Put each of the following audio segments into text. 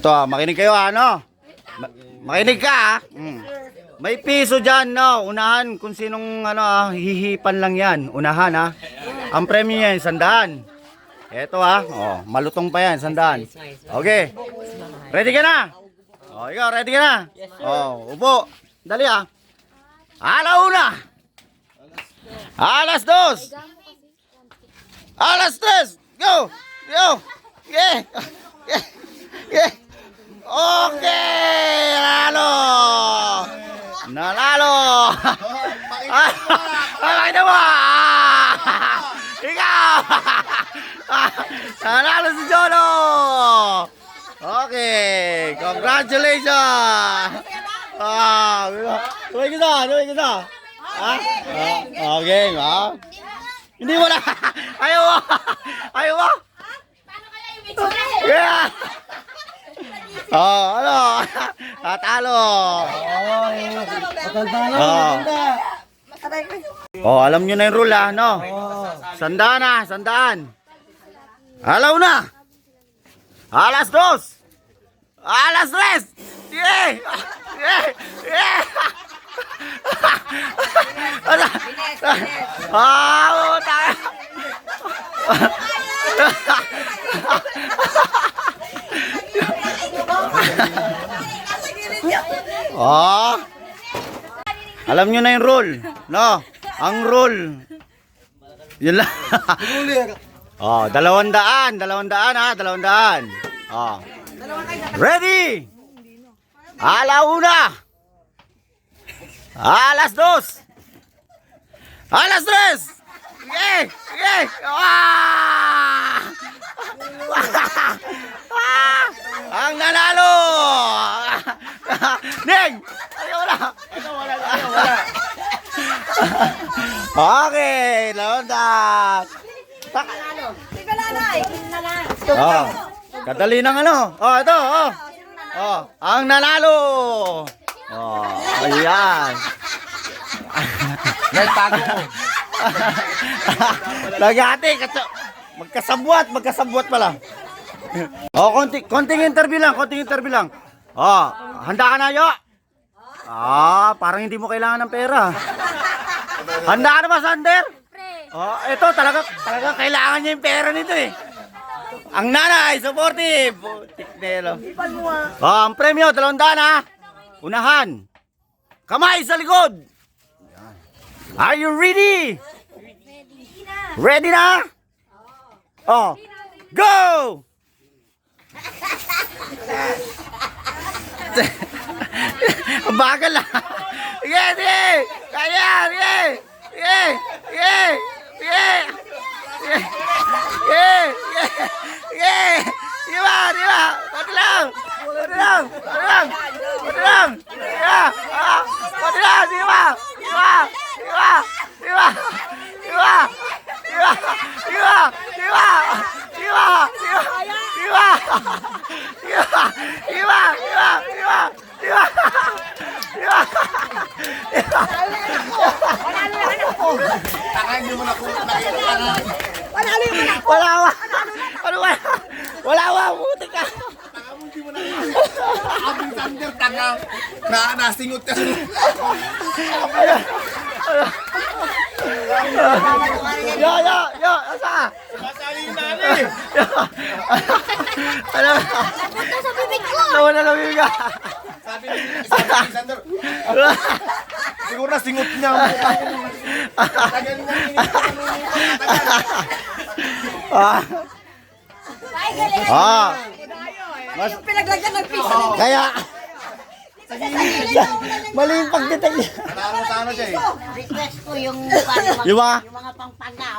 Ito, makinig kayo ano? Makinig ka May piso dyan, no? Unahan kung sinong hihipan lang yan. Unahan, ha? Ang premyo niya, 100. Ito, oh, malutong pa yan, 100. Okay. Ready ka na? Oh, ikaw, ready ka na? Oh, upo. Dali, Alauna. Alas 2. Alas 3. Go. Go. Yeah. Yeah. Yeah. Okay. Nanalo. Pakita mo. Ikaw. Nanalo si Jono. Okay. Congratulations. Tuloy kita. Okay, Hindi mo na. Ayaw mo. Paano kaya yung itsura? Yeah. Tatalo. Alam nyo na yung rule, no? Sandaan. Alaw na. Alas 2. Alas 3. Yeah. Tayo. Alam nyo na yung rule, no? Ang rule. Yun lang. 200. Ready? Alauna. Alas 2. Alas 3. Yeah. Ang nanalo. Ning. Wala. Okay, launta. Kadali ng ito, ang nanalo. Ayan. Nagtago ko. Lagati, magkasabwat pala. Konting interview lang. Handa ka na, Yo? Parang hindi mo kailangan ng pera. Handa ka na ba, Sander? Ito talaga kailangan niya yung pera nito eh. Ang nanay, supportive. Tiknelo. Ang premyo, 200 Unahan. Kamay sa likod. Are you ready? Ready na? Go! Bagal lang. Sige. Kaya. Diba? Pati lang. Wala, buti ka. Abing Sander, tanga. Nasingot ka. Yo, asa? Masali yung nani. Napunta sa bibig ko. Nawala na bibig ka. Sabi ni Sander. Siguro na singot niya ang mukha. Tagal mo. Yung pinaglagyan ng piso. Kaya mali yung pagdetect niya. Nanalo sana siya eh. Request ko yung Yung mga pangpanga.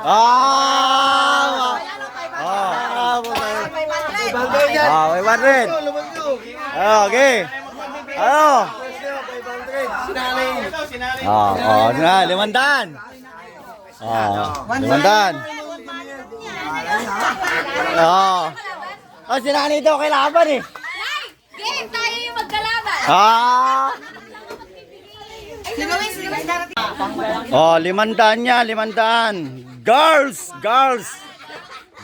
may 100. Okay. Sinali. 500. Sinani daw kailangan eh. Game, tayo yung magkalaban. 500 niya, 500. Girls,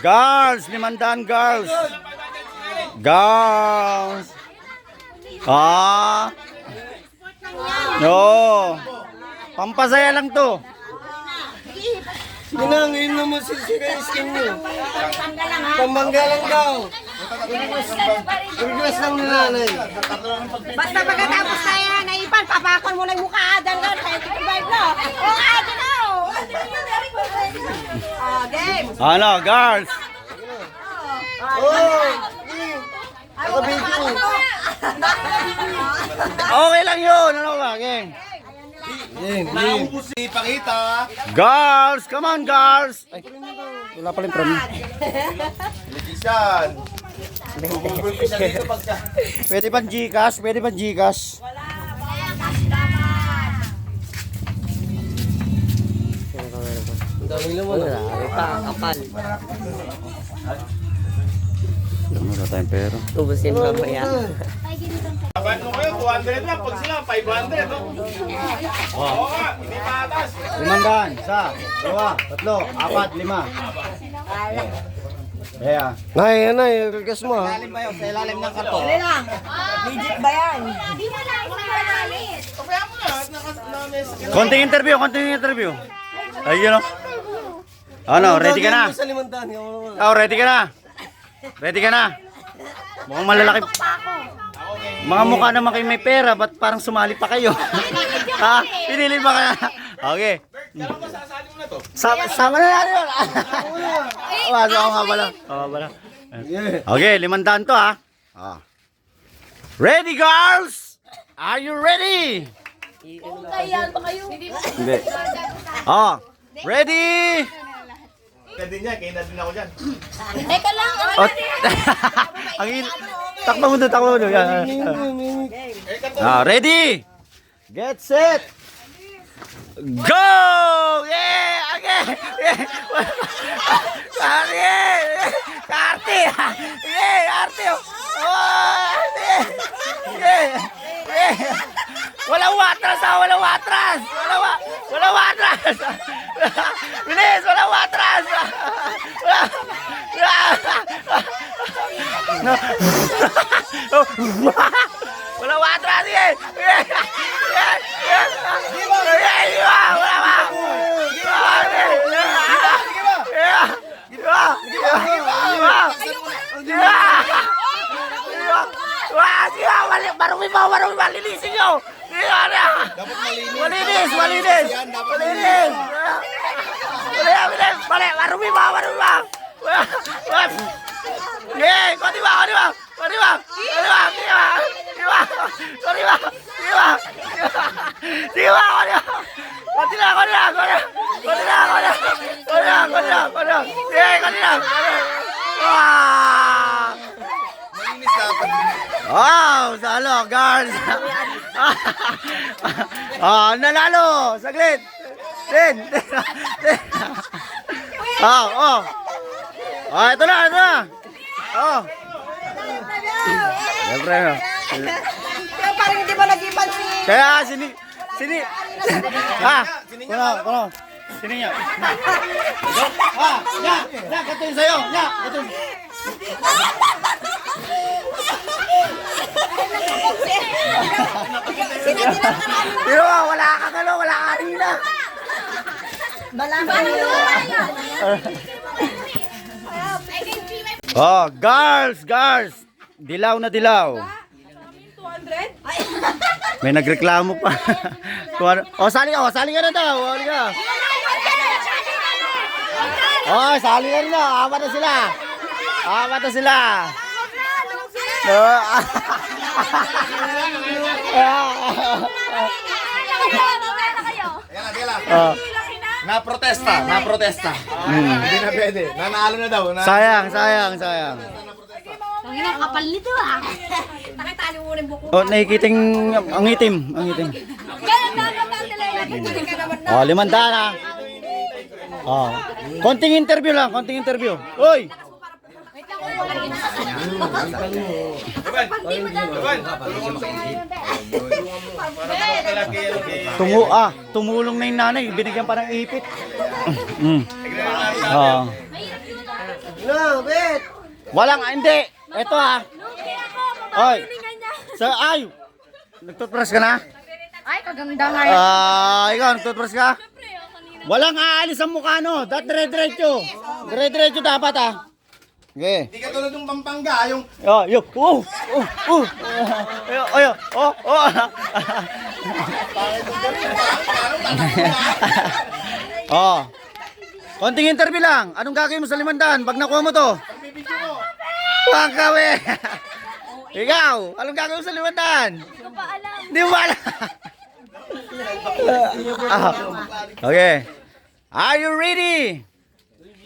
500 girls. Girls. Ah. No. Pampasaya lang to. Sige na, ngayon naman sisira yung skin nyo. Pambangga lang daw. Request lang ni nanay. Basta pagkatapos tayo naipan, papakon mo na yung mukha. Dangan, kaya tikibayad mo. O, ate na. Game. Ano, girls? Oh! Naka-video. Okay lang yun. Ano ba, gang? Naubos si Pakita. Girls, come on, girls. Ay, wala pala yung prami. Legisan. Bubulpi siya dito pagka. Pwede ba Gcash? Pwede ba Gcash? Ang dami naman. Wala pa, kapal. Wala tayong pera. Tubusin mamaya. Sabahan mo kayo, 200 lang. Pag sila, 500. No? Oo nga, hindi patas. 500, isa, dalawa, tatlo, apat, lima. Yeah. Nay, ano yung request mo ha? Ilalim ba yun? Sa ilalim ng karton. lang. Legit ba yan? Di mo lang Konting interview, konting interview. Ayun o. Ano, ready ka na? Sa limantan. Oh, ready ka na? Ready ka na? Mukhang malalaki. Mga mukha naman kayo may pera, ba't parang sumali pa kayo? Ha? Pinili ba ka? Okay. Sama na natin yun. Waso ako nga pala. Oo pala. Okay, 500 to ha. Ready, girls? Are you ready? Kaya ba kayo? Hindi. Oh, ready? Pwede niya, kaya na din ako dyan. Teka lang. Oh, ang takbo mo doon, takbo mo doon. Yan. Ready? Get set. Go! Yeah! Okay! Yeah! Karte! Yeah! Arte! Oh! Yeah! Yeah! Walang watras ha! Walang watras! Walang watras! Bilis! Walang watras! Walang watras! Yeah! Yeah! Yeah! Marumi ba? Linisin nyo! Dapat malinis. Malinis! Mali! Marumi ba? Yeah! Konti ba? Malinis dapat. Wow! Salo, guards! Nanalo! Saglit! Ten! Ito na! Siyempre, Kaya parang hindi mo nag-ipan si... kaya sini... Kuno. Sini niya. Kato yung sayo. Kato yung... Pero wala kang ano, wala ka harina. Oh, girls. Dilaw na dilaw. 200? May nagreklamo pa. Sali ka na daw. Sali ka. Sali ka na. Apat na sila. Naprotesta. Hindi na pwede. Nanalo na daw. Sayang. Ang ina, kapal nito ah. Nakitali mo rin buko. Nakikiting ang itim. Kaya dapat natin lang. Hindi ka naman na. 500 na. Konting interview lang. Uy! Tumulong na yung nanay. Binigyan pa ng ipit. No, bet! Walang, hindi. Ito ha. Oy. Ay! Nagtutbrush ka na? Ay, kaganda nga Ikaw, nagtutbrush ka? Walang aalis ang mukha, no? Dire-diretso. Dire-diretso dapat, ah. Okay. Hindi ka tulad ng Pampanga, yung... Yo. Oh. Konting interview lang. Anong gagawin mo sa 500 pag nakuha mo to? Pagbibigyo ko. Wag gawin. Ikaw, anong gagawin mo sa 500? Hindi ko pa alam. Hindi mo alam. Okay. Are you ready?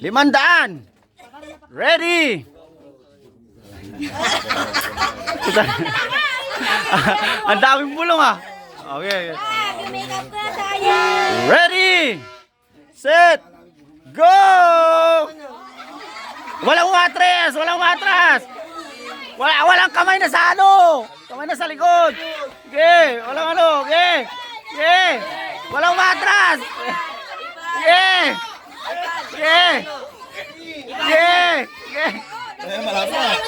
500. Ready? Ang daming bulong ah. Okay. Make-up ka tayo. Ready? Set. Go! Walang matras, walang matras. Walang kamay na sa ano. Kamay na sa likod. Okay, walang ano. Okay. Okay. Walang matras. Okay. Okay. Okay. Okay.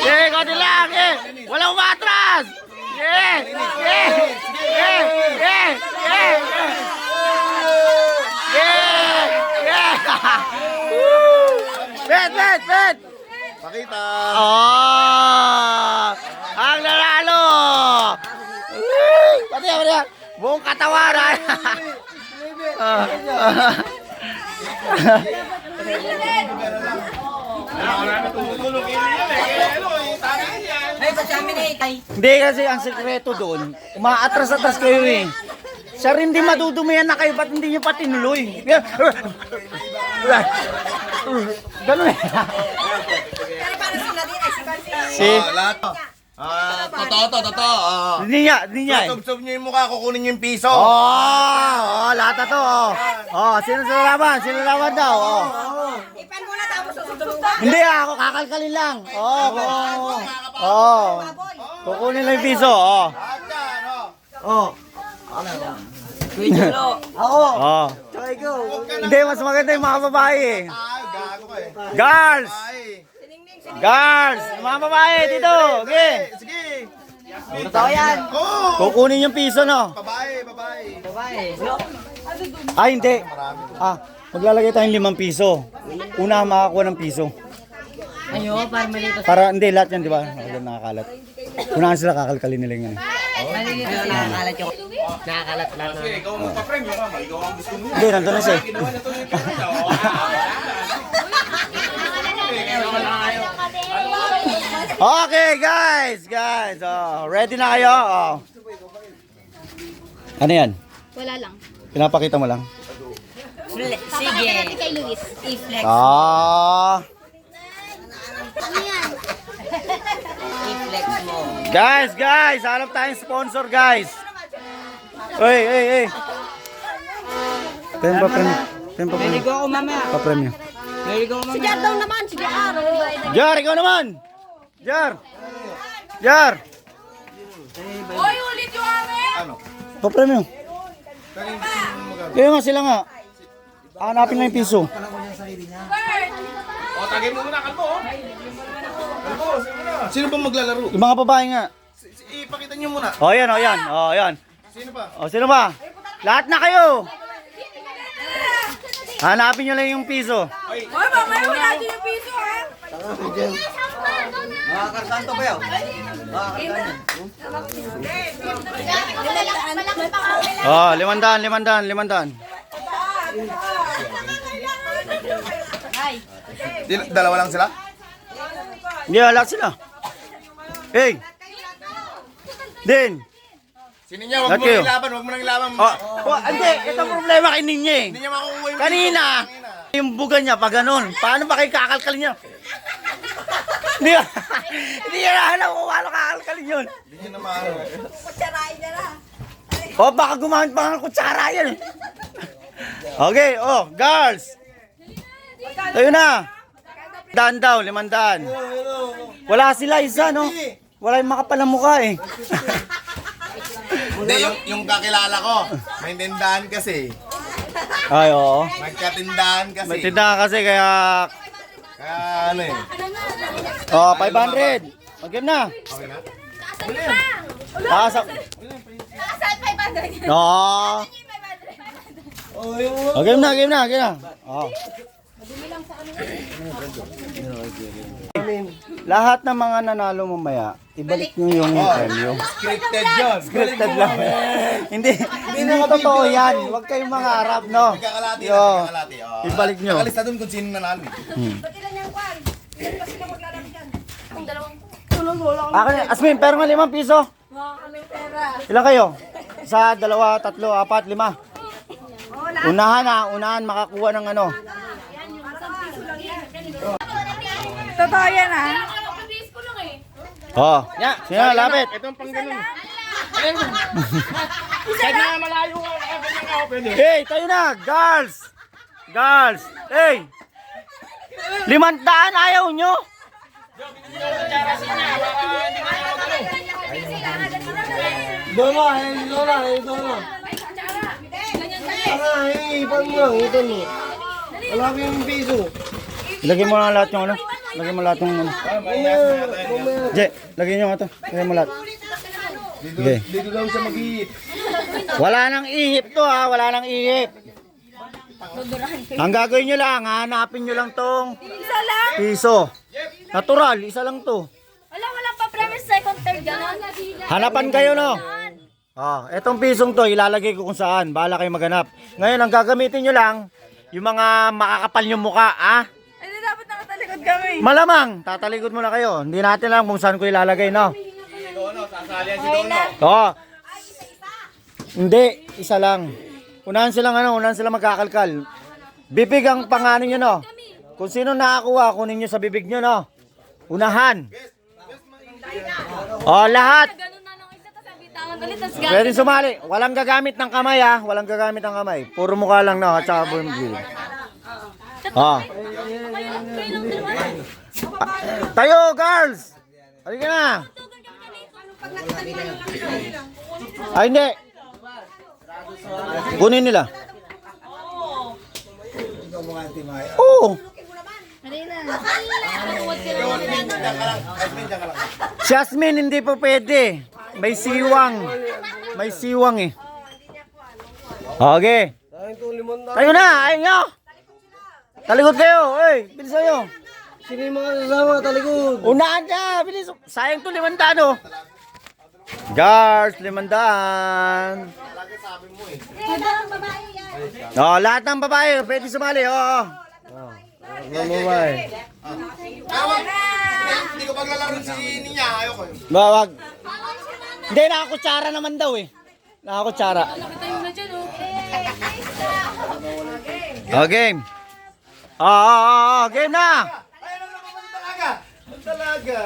Okay, konti lang. Okay. Walang matras. Okay. Okay. Okay. Okay. Okay. Bet! Pakita. Oh! Ang nanalo! Pati. Buong katawan. Hindi kasi ang sekreto doon, umaatras-atras kayo eh. Siya rin di madudumihan na kayo, ba't hindi nyo pa tinuloy? Ganun eh. Lahat. Totoo. Hindi niya eh. Tub-tub nyo yung mukha, kukunin nyo yung piso. Lahat na to. Sino sa laban daw? Ipan mo na tapos susunod ka. Hindi ako kakalkalin lang. Kukunin lang yung piso. Tsaka ikaw. Hindi, mas maganda yung mga babae. Gago ka eh. Girls! Ay. Girls! Mga babae dito. Okay. Sige. Totoo yan. Kukunin yung piso, no? Babae. Ay, hindi. Maglalagay tayong 5 piso. Una makakuha ng piso. Ayo, para malito. Para, hindi, lahat yan, di ba? Nakakalat. Unahan sila, kakalkalin nila yung ano. Malito nakakalat yung nakakalat lahat. Ikaw ang magpa-premyo ka. Ikaw ang gusto mo. Hindi, nandun na siya. Okay, guys. Ready na kayo? Ano yan? Wala lang. Pinapakita mo lang? Sige. Natin kay Luis. I-flex. Ano yan? I-flex mo. Guys, hanap tayong sponsor, guys. Hey. Tempa premium. Go ako mamaya. Pa-premium. Si Jar daw naman. Si Jar. Jar, ikaw naman. Jar. Hoy, ulit yung amin. Pa-premium. Kaya nga sila nga. Hanapin lang yung piso. Tagay mo muna, kalbo. Sino ba maglalaro? Yung mga babae nga. Ipakita nyo muna. Yan. Sino ba? Sino ba? Lahat na kayo. Hanapin nyo lang yung piso. Hoy, mamaya wala din yung piso, ha? Makakasanto ba yun? Oh, 500. Dalawa lang sila? Hindi, lahat sila. Hey! Din! Sino niya? Huwag Lahat mo kayo. nang ilaban. Hindi, ito problema kay Ninya eh. Hindi niya makukuha yung Kanina, yung buga niya, pag ganun. Paano ba kayo kakalkalin niya? Hindi niya na alam kung paano kakalkalin yun. Hindi niya na makuha. Baka gumamit pa ng kutsara yan. Okay, girls. Tayo na. Daan daw, 500. Wala sila, isa, no? Wala yung makapal na mukha eh. Hindi, yung kakilala ko. May tindahan kasi. Ay, oo. Nagkatindahan kasi. May tindahan kasi kaya... Kaya ano eh. 500. Mag-game na. Okay na? Saan 500? Oo. Oh, yung Oh, game na, game na, game na. Oh. Lahat ng mga nanalo mamaya, ibalik nyo yung premyo. Scripted yun. Scripted lang. hindi totoo yan. Huwag kayong mga Arab, no? Nagkakalati Yo. nagkakalati. Ibalik nyo. Nakalista dun kung sino nanalo. Ba't ilan yung kwan? Ilan pa sila maglalaro dyan? Ang dalawang Akin, Asmin, pero nga 5 piso. mga kaming pera. Ilan kayo? 1, 2, 3, 4, 5. Unahan ha, unahan makakuha ng ano. Totoo yan ha? Oh, sino lapit? Itong pang ganun. Kahit na malayo ka, ganyan ka, pwede. Hey, tayo na, girls! Girls! Hey! 500 ayaw nyo? Dola, dola, dola. Para, ipan mo lang, ipan mo. Wala ko yung piso. Lagyan mo na lahat yung ano. Lagyan mo lahat yung ano. Je, lagyan nyo nga ito. Lagyan mo lahat. Okay. Dito daw siya mag-iit. Wala nang ihip to ha, wala nang ihip. Ang gagawin nyo lang, hanapin nyo lang tong Isa lang? piso. Natural, isa lang to. Wala pa premise second, third, gano'n. Hanapan kayo no. Etong pisong to, ilalagay ko kung saan. Bahala kayo maghanap. Ngayon, ang gagamitin nyo lang, yung mga makakapal yung muka, Hindi dapat nakatalikod kami. Malamang, tatalikod muna kayo. Hindi natin lang kung saan ko ilalagay, no? Okay na. Oo. Hindi, isa lang. Unahan silang magkakalkal. Bibig ang pangano nyo, no? Kung sino nakakuha, kunin nyo sa bibig nyo, no? Unahan. Lahat. Ganun na nung isa, tapos bitawan ulit, tapos Pwede sumali. Walang gagamit ng kamay, Walang gagamit ng kamay. Puro mukha lang, no? At saka bumibili. Tayo, girls! Halika na. Ay, hindi. Kunin nila. Oo. Si Asmin, hindi pa pwede. May siwang. May siwang eh. Okay. Tayo na, ayun nyo. Talikod kayo. Bilis kayo. Sino yung mga kasama, talikod? Unahan ka, bilis. Sayang to 500 oh. Guards, 500. Lahat ng babae, pwede sumali. Babae. Hindi ko paglalaro si Ninya, ayoko. Wag. Hindi, nakakutsara naman daw eh. Nakakutsara. Game. Game na. Talaga.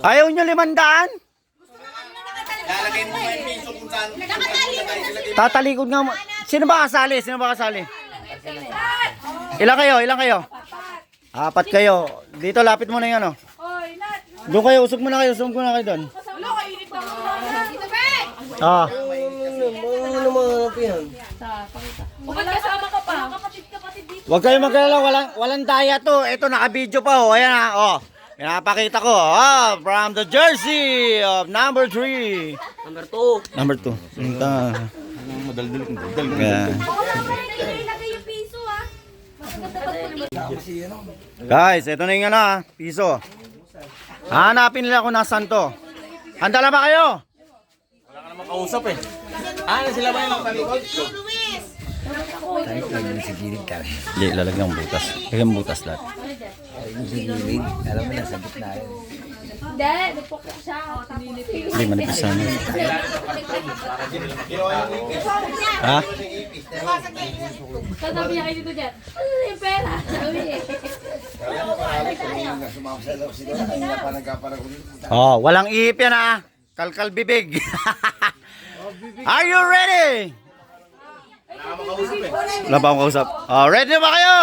Ayaw nyo 500? Lalagay mo yung piso kung saan. Tatalikod nga mo. Sino ba kasali? Ilan kayo? 4 kayo. Dito, lapit mo na yung ano. Doon kayo, usog muna kayo doon. Ano mga hanapihan? Huwag kayo magkalala, walang daya to. Ito, naka-video pa Ayan pinapakita ko. From the jersey of number 3. Number 2. Madaldal. Yeah. Guys, ito na yung piso. Hanapin nila kung nasaan to. Handa na ba kayo? Wala ka naman kausap eh. Sila ba yung talikod? Hindi, lalagyan ng butas. Lagyan ng butas lahat. Alam mo na, sa gitna yun. Hindi, nagpukok siya. Hindi, manipis sana. Sabi niya kayo dito dyan. Ano yung pera? Sabi niya. Walang ihip yan Kalkal bibig. Are you ready? Wala pa akong kausap. Ready na ba kayo?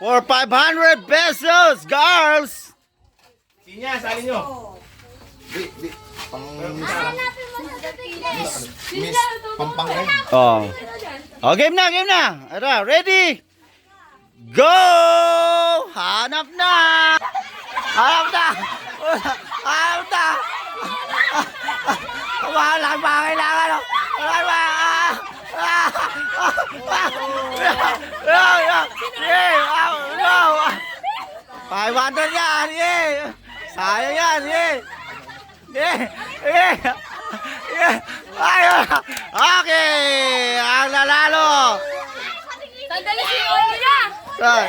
For 500 pesos, girls! Sinya, salin nyo. Miss Pampangay. Game na. Ito, ready? Go! Hanap na! Hanap na! Hanap na! Wala ba kailangan? Wala ba? No! 500 yan! Sayang yan! Okay! Ang nanalo! Sandali, sinuli niya! Saan?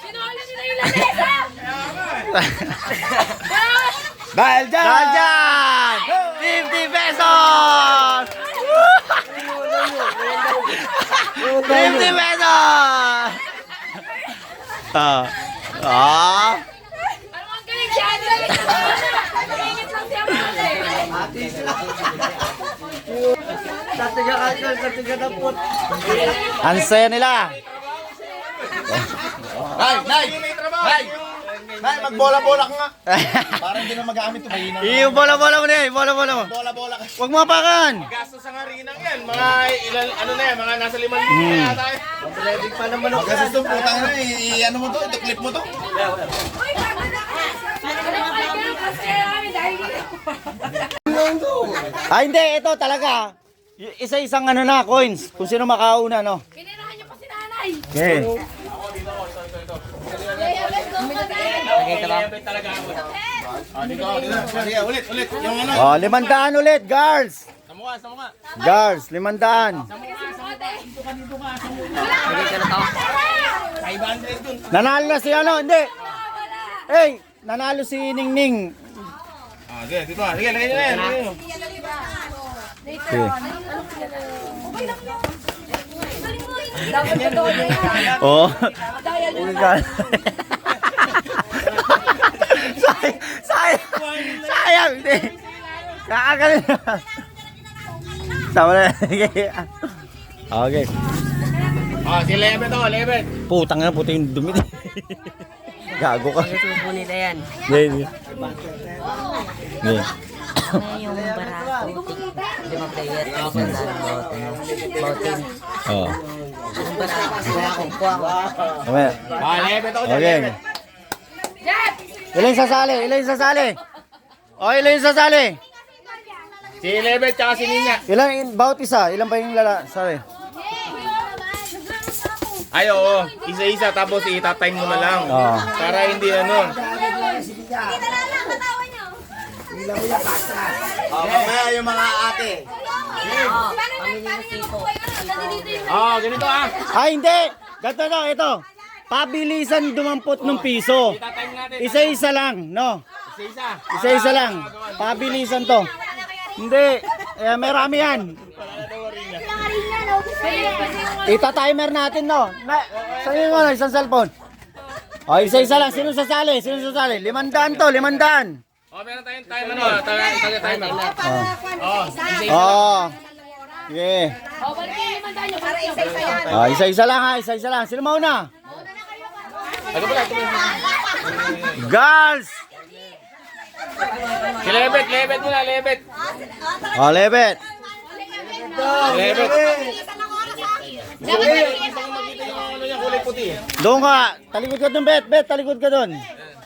Sinuli nila yung lamesa! Dahil dyan! Dahil dyan! 50 pesos! 50 pesos! Ah! Ano ang galing siya? Ang galing siya! Ingit lang siya mga Ang saya nila! Nay! Nay, magbola-bola ka nga. Parang hindi na magamit ito. Mahina. Yung bola-bola mo na yung bola-bola mo. Bola-bola ka. Huwag mo apakan! Gastos ang harinang yan. Mga ilan, ano na yan, mga nasa 5,000 na yata eh. Magkasis itong putang na ano mo to? Ito clip mo to? Hindi, ito talaga. Isa-isang ano na, coins. Kung sino makauna, no? Kinirahan niyo pa si nanay! Okay. Dito. Sige, ulit. Yung ano. Oh, 500 ulit, girls. Sa mukha. Girls, 500. Nanalo na si ano, hindi. Hey, nanalo si Ningning. Sige, dito. Sige, lagay nyo na yan. Okay. Dapat na doon na yan! Oh. Sayang, hindi. Kakagaling. Sama na. Okay. Si Lebet to, Lebet. Putang na, puti yung dumi. Gago ka. Subo nila yan. Hindi. Hindi. Yung barato. 5 player. Bautin. Oo. Yung barato. Wala akong kuha. Mamaya. Lebet ako dyan, Okay. Lebet. Ilan sasali? O, ilan sasali? Si Lebet tsaka si Ninya. Ilan, bawat isa? Ilan pa yung sali? Ay, oo. Isa-isa tapos itatime mo na lang. Oo. Para hindi ano. Mamaya yung mga ate. Ganito ah. Ay, hindi! Ganito na, ito. Pabilisan dumampot ng piso. Itatime natin. Isa-isa lang, no? Isa-isa. Isa-isa lang. Pabilisan to. Hindi. Marami yan. Ita-timer natin, no? Sa'yo mo na, isang cellphone. O, isa-isa lang. Sino sasali? 500 to, 500. Meron tayong time ano, timer. Oo. Sige. Para isa-isa yan. Isa-isa lang ha, isa-isa lang. Sino mauna? Ito pala. Girls! Si Lebet muna, Lebet. O, Lebet. Lebet. Gusto ko makita yung ano yung kulay puti. Doon ka. Talikod ka doon, Bet. Talikod ka doon.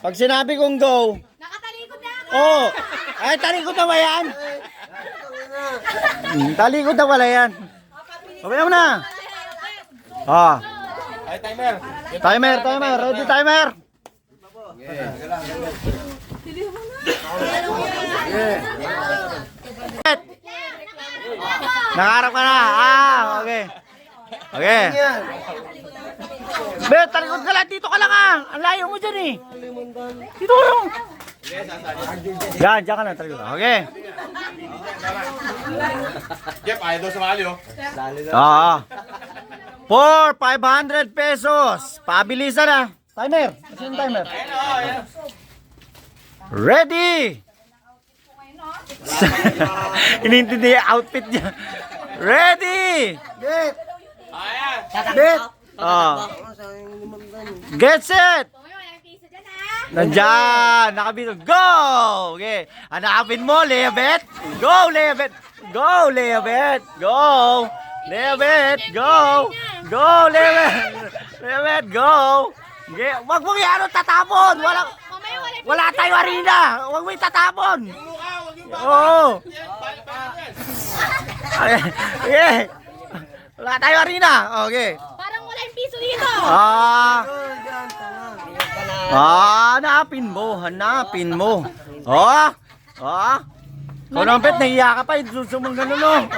Pag sinabi kong go. Nakatalikod na ako! Oh. Ay, talikod na ba yan? Talikod na pala yan. Pabaya mo na. Ah. Ay, timer. Timer. Ready, timer. Bet. Nangarap ka na. Okay. Okay. Bet, talikod ka lang. Dito ka lang ah. Ang layo mo dyan eh. Dito ka lang. Diyan ka lang. Talikod. Okay. Jeff, ayaw daw sumali oh. For 500 pesos. Pabilisan na. Timer. Kasi yung timer. Ready. Inintindi yung outfit niya. Ready. Bet. Get set. Nandyan. Nakabito. Go. Okay. Hanapin mo, Lebet. Go, Lebet. Go, Lebet. Go. Lebet. Go. Go, Lebet. Bebet, go! Okay. Wag mo yan, tatapon! Wala tayo arena! Wag mo tatapon! Oo! Okay. Wala tayo arena! Okay. Parang wala yung piso dito. Hanapin mo. Ikaw naman, Bet, nahiya ka pa, susumong gano'n, no?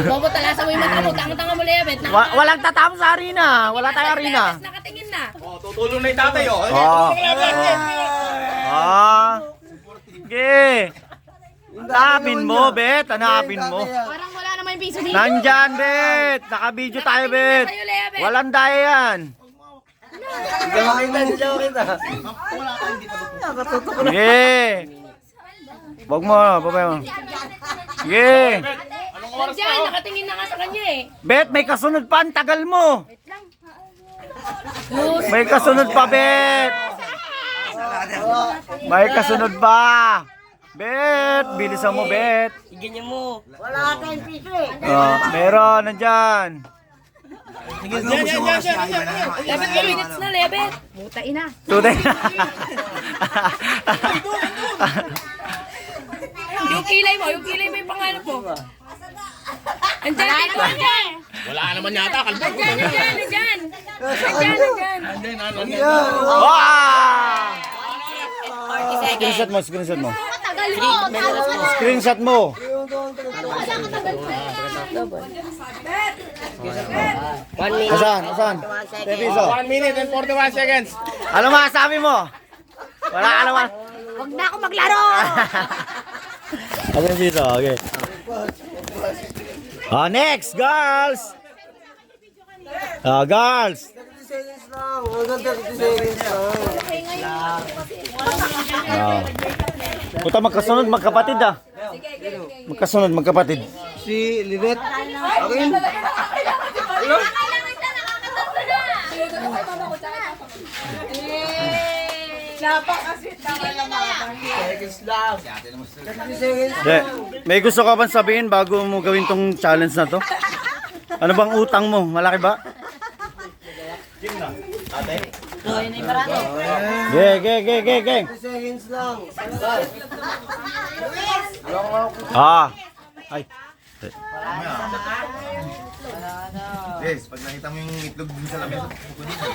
Bobo talasa mo yung mata mo. Tanga-tanga mo lang, Bet. Walang tatapos sa arena. Wala tayo arena. Nakatingin na. Tutulong na yung tatay, oh. Sige. Hanapin mo, Bet. Hanapin mo. Parang wala naman yung piso dito. Nandyan, Bet. Naka-video tayo, Bet. Walang daya yan. Hindi siya makita. Sige. Wag mo, babay mo. Sige. Nandyan, nakatingin na nga sa kanya eh. Bet, may kasunod pa. Ang tagal mo. May kasunod pa, Bet. May kasunod pa. Bet, bilisan mo, Bet. Ganyan mo. Wala tayong piso eh. Meron, nandyan. Lebet, 2 minutes na, Lebet. Mutain na. Today. Yung kilay mo yung pangalan mo. Andyan, dito, andyan. Wala naman yata, kalbo. Andyan. Wow! Screenshot mo. Matagal mo. Screenshot mo. Asan? Tepiso. 1 minute and 41 seconds. Ano masasabi mo? Wala ka naman. Huwag na ako maglaro. Ano piso? Okay. Next, girls. Girls. 30 seconds lang. Hanggang 30 seconds lang. Puta, magkasunod, magkapatid ah. Magkasunod, magkapatid. Si Linet. Akin. Seconds lang. 30 seconds. May gusto ka bang sabihin bago mo gawin tong challenge na to? Ano bang utang mo? Malaki ba? Ge. 30 seconds lang. Ay. Yes, pag nakita mo yung itlog dun sa lamesa, kukunin mo.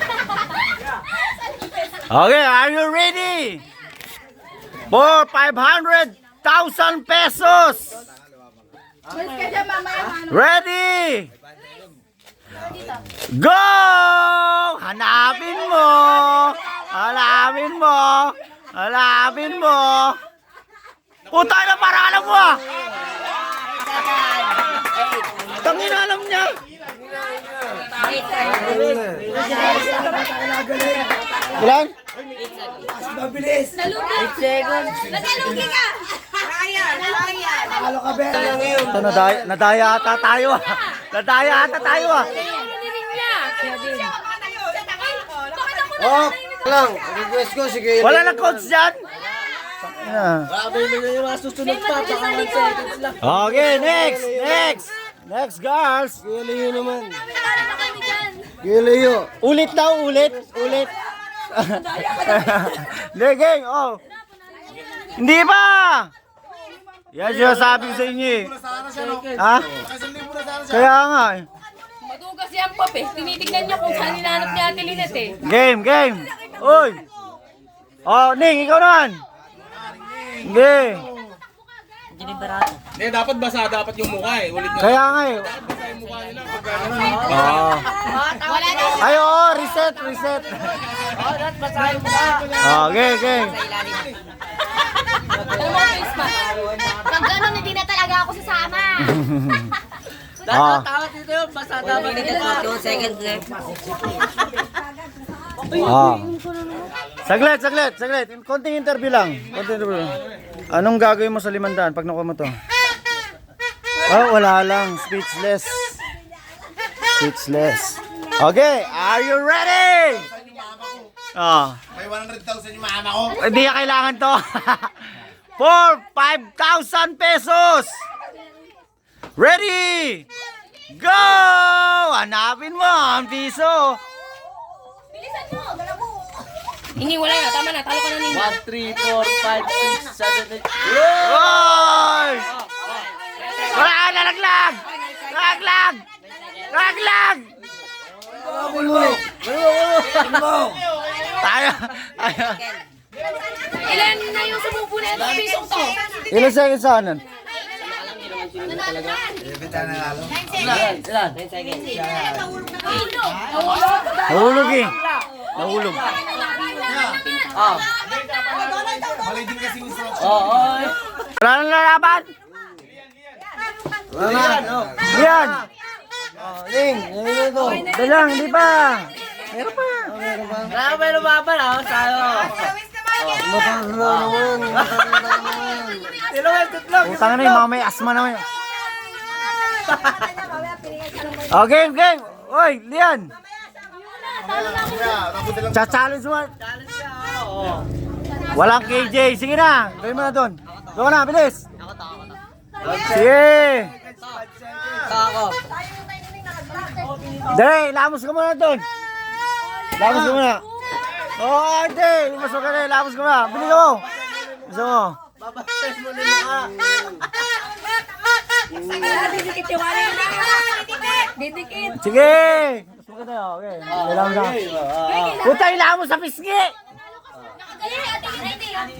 Okay, are you ready? For 500,000 pesos. Ready? Go! Hanapin mo. Puta na, para alam mo ah. Tangina, alam niya. Ilan? Mabilis. 8 seconds. Nagalugi ka. Halo ka, Ben. Lang yun. Ito, nadaya ata tayo ah. Narinig niya. Oh, lang. Request ko, sige. Wala na coach dyan? Grabe na yung mga susunod pa. Baka 1 seconds lang. Okay, next girls. Giliyo naman. Giliyo. Ulit daw, ulit. Hindi, gang, oh. Hindi ba? Yan siya sabi ko sa inyo eh. Ha? Kaya nga eh. Madugas yan, Pop eh. Tinitignan niya kung saan hinanap ni Ate Linet eh. Game. Uy. Oh, Ning, ikaw naman. Hindi. Hindi, dapat basa, dapat yung mukha eh. Ulit na. Kaya nga eh. Basa yung mukha nila. Pag gano'n. Oh. Wala na. Ay, oh, reset. Okay. Alam mo, face mask. Pag gano'n, hindi na talaga ako sasama. Tawad dito yun. Basta dapat dito. 2 seconds lang. Saglit. Konting interview lang. Anong gagawin mo sa 500 pag nakuha mo to? Wala lang. Speechless. Okay, are you ready? May 100,000 yung mama ko. Hindi ka kailangan to. For 5,000 pesos. Ready? Go! Hanapin mo ang piso. Bilisan mo, gala mo. Hindi, wala na. Tama na. Talo ka na ninyo. 1, 3, 4, 5, 6, 7, 8. Oy! Wala ka nalaglag! Nalaglag! Nalaglag! Tayo! Ilan na yung sumubo na ito? Pisong to. Ilan seconds sa anon? Nahulog eh. Nahulog. Mali din kasi yung slot. Wala nang lalaban? Yan! Ning, ano to? Dalang, di pa! Wala may lumaban ah, sayo. Matanda naman. Utang na yun, mga may asma naman. Oh, game, game! Oy, Lian! Cha-challenge mo. Walang KJ. Sige na. Gawin mo na doon. Doon na, bilis. Sige. Ako. Dali, lamos ka muna doon. Lamos ka muna. Oh, hindi. Lamos ka na. Lamos ka muna. Bilis mo. Bilis mo. Babastes mo na yung mukha. Didikit yung wala na. Didikit. Sige. Lamos ka na. Okay. Lamos ka. Puta, ilamos sa pisngi.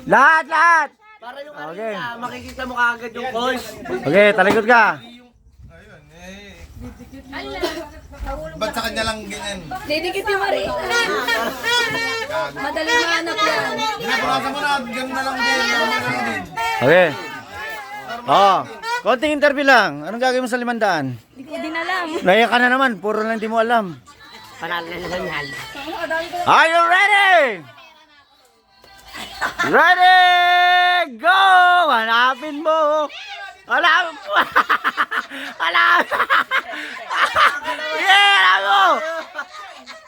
Lahat, lahat. Para yung Okay. makikita mo kaagad yung course. Okay, talikod ka. Ba't sa kanya lang ganyan? Didikit yung Maria. Madaling mahanap yan. Ginapurasan mo na, ganun na lang din. Ganun na lang din. Okay. Oh, konting interview lang. Anong gagawin mo sa 500? Hindi ko din alam. Naiyak ka na naman, puro lang di mo alam. Panalo na sa nyal. Are you ready? Ready? Go! Hanapin mo. Hanapin mo. Hanapin. Yeah, hanapin mo.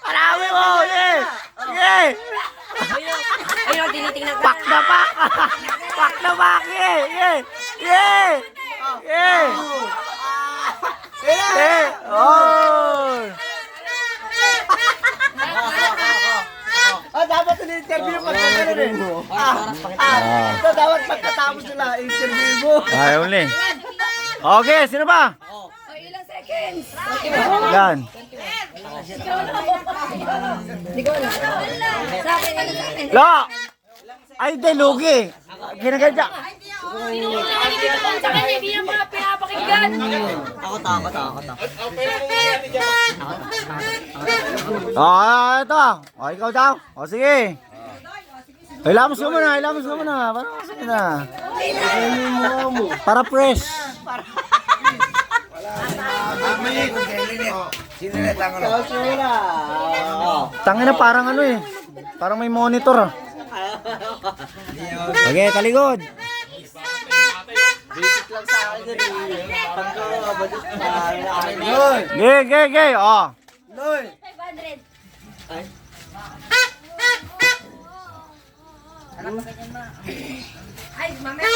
Hanapin mo. Yeah. Yeah. Ayun, tinitingnan ka. Pak na pak. Pak na pak. Yeah. Yeah. Yeah. Yeah. Yeah. Oh. Dapat in-interview pag gano'n eh. Ito dapat pagkatapos nila, interview mo. Ayaw ulit. Okay, sino ba? O, ilang seconds? Yan. Hindi ko alam. Sa akin, ano sa akin? Lo! Ay, di, lugi. Ginagadya. Sa kanya, hindi niya mga pinapakinggan. Ako ta. Oh, ito. Oh, ikaw daw. Oh, sige. Ilamos ka muna, ilamos ka muna. Para sige na. Para fresh. Tangina parang ano eh. Parang may monitor. Okay, talikod. Basic lang sa akin eh. Pagkakabadit pa. Gay. Oh. Loy! 500. Ay, mamaya.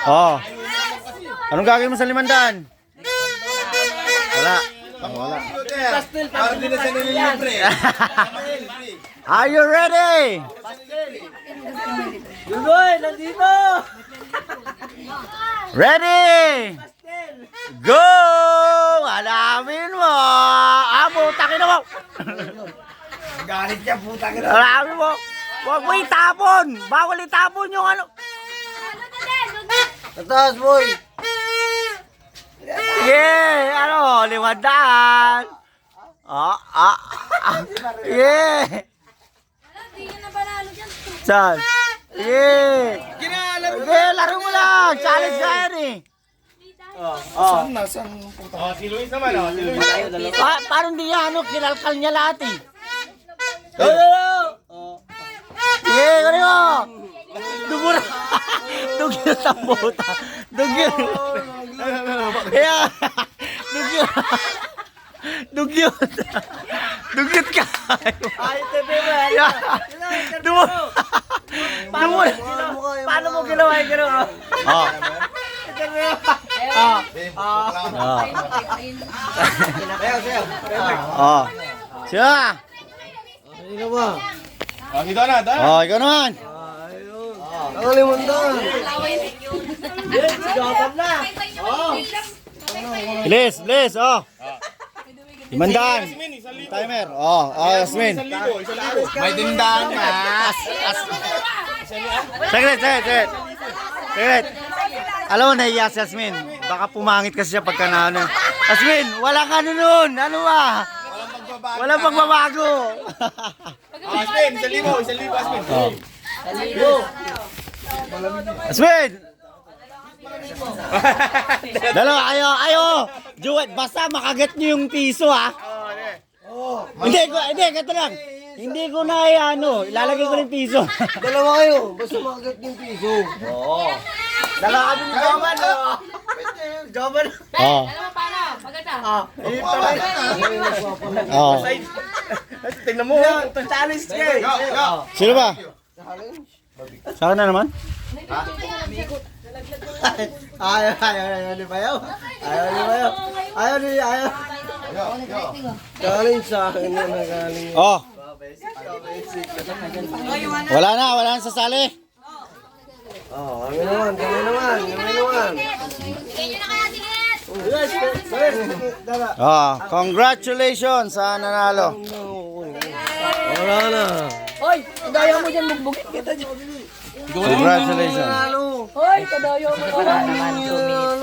Oh. Anong gagawin mo sa 500? Wala. Wala. Para din na siya nililibre. Are you ready? Luloy, nandito! Ready? Go! Alamin mo! Putakin mo! Galit niya, puta ka na. Alamin mo! Huwag mo itapon! Bawal itapon yung ano! Tataas, boy! Sige! Ano? 500! Yeah! Hindi niya na panalo dyan. Saan? Sige! Sige, laro mo lang! Challenge ka yan eh! Saan na? Saan puta? Oh, si Luis naman, oh. Si Luis. Parang di yan, ano, kinalkal niya lahat eh! Sige, gano'n mo! Dumura! Dugyot ang buta! Dugyot! Kaya! Dugyot! Dugyot! Dugyot ka! Ay, tebe mo! Dumura! Dumura! Paano mo ginawa yung gano'n? Oh! Babe, Oh. Siya. Sino ba? Dito na, dito na. Oh, ikaw naman. Ayun. Nakalimutan. Yes, sigapan na. Bilis, bilis, oh. Imandaan. Timer. Oh, Yasmin. May tindahan na. Secret, secret. Secret. Alam mo, nahiya si Yasmin. Baka pumangit kasi siya pagka na ano. Yasmin, walang ano nun. Ano ba? Walang pagbabago. Asmin, 1,000, 1,000, Asmin. Oh. Yasmin! Dalawa, ayo. Juwet, basta makagat niyo yung piso, ha? Hindi, ganito lang. Hindi ko na ano, ilalagay ko yung piso. Dalawa kayo. Basta makagat yung piso. Oo. Dalawa kami ni Joman. Joman. Oh. Oh. Tingnan mo. Challenge kayo. Sino ba? Saan na naman? Ayaw ni Bayaw. Ayaw. Challenge sa akin na nagaling. Oh. Wala na sasali. Oh, kami naman. Oh, congratulations sa nanalo. Wala na. Hoy, kadayo mo dyan, bugbugin kita dyan. Congratulations. Hoy, kadayo mo. 2 minutes